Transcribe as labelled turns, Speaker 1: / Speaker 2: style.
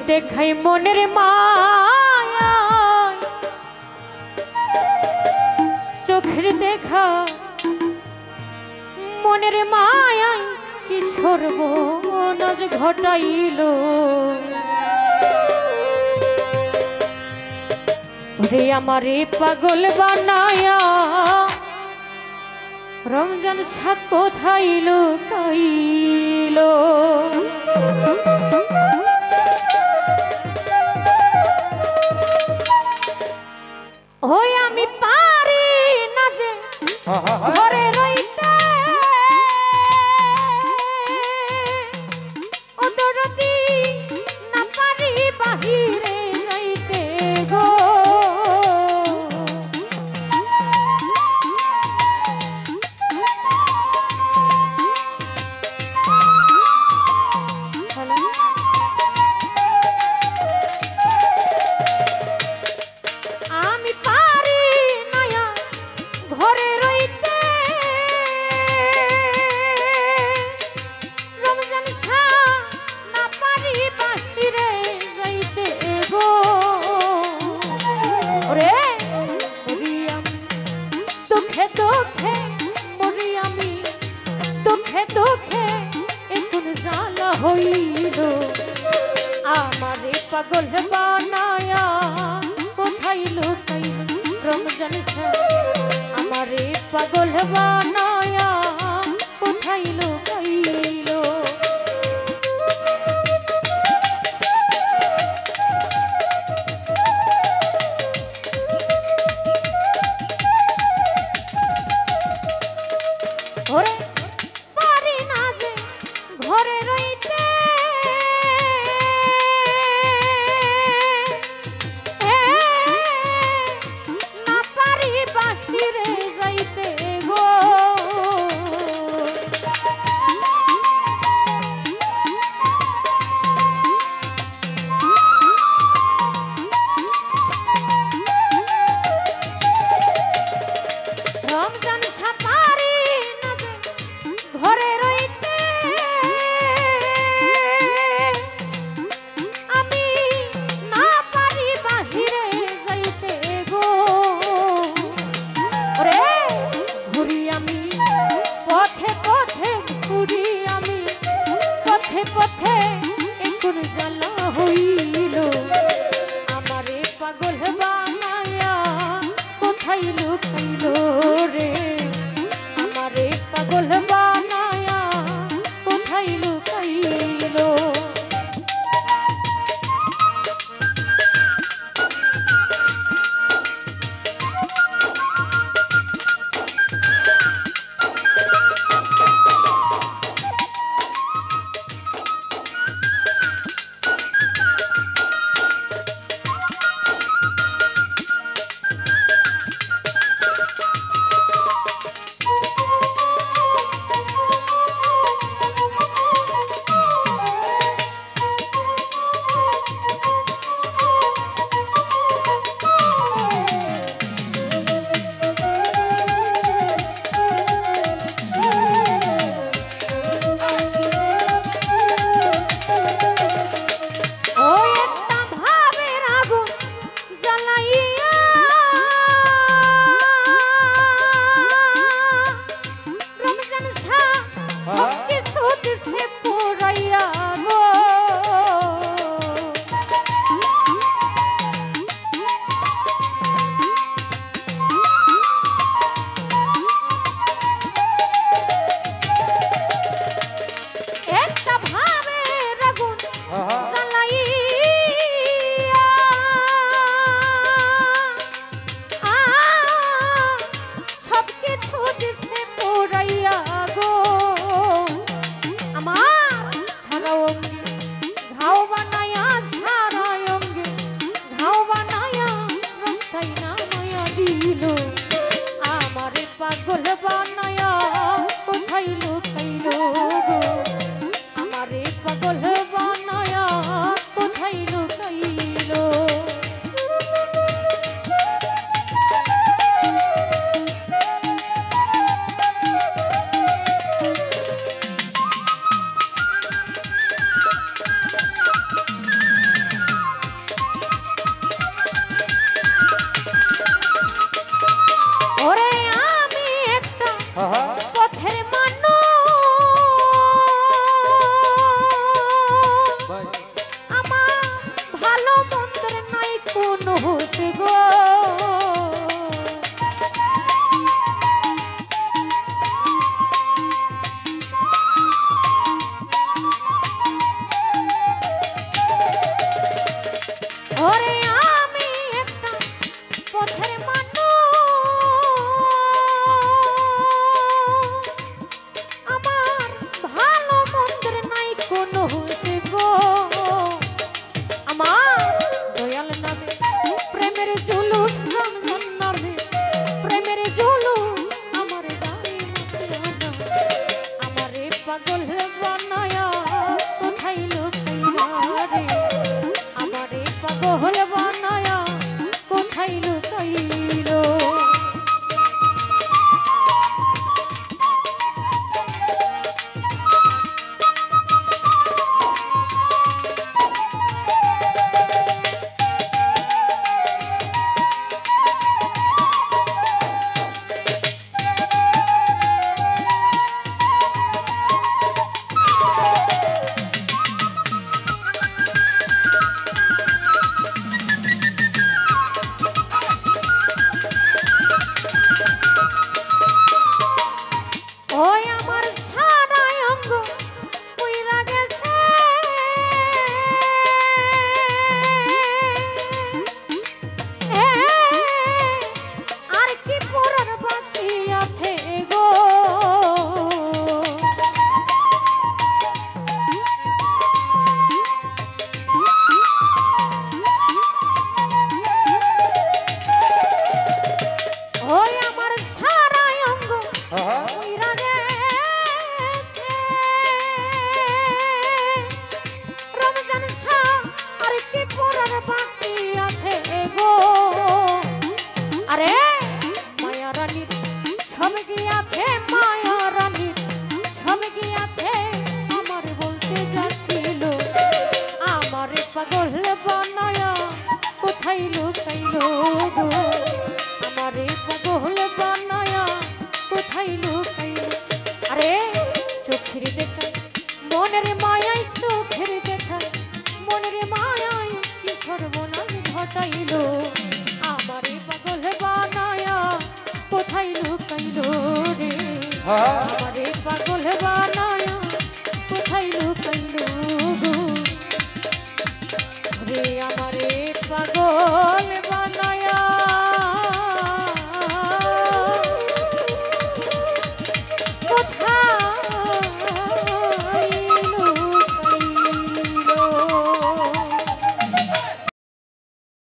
Speaker 1: দেখাই মনের মায়া, চোখের দেখা মনের মায়ায় কি সর্বনাশ ঘটাইল। ওরে আমারে পাগল বানায়া রমজান সাত কোথায় লুকাইল। ওই আমি পারি না যে ঘরে রইতে, ও দরদি না পারি বাহিরে যাইতে গো। আমারে পাগল বানায়া কোথায় লুকাইল রমজান সাত, আমারে পাগল বানায়া কোথায় লুকাইল। ওরে পারি না যে ঘরে রইতে, না পারি বাহিরে যাইতে গো। রমজান সাত পারি না যে ঘরে রইতে, আমি না পারি বাহিরে যাইতে গো। ওরে ঘুরি আমি পথে পথে, ঘুরি আমি পথে পথে, একটুর জ্বালা হইল। আমারে পাগল বানায়া কোথায় লুকাইল রে, আমারে পাগল বানায়া কোথায় লুকাইল। আমার ভালো মন্দের নাই কোনো হুঁশ গো। ওরে আমি একটা পথের আমারে পাগল বানায়া কোথায় লুকাইলো গো রে আমারে পাগল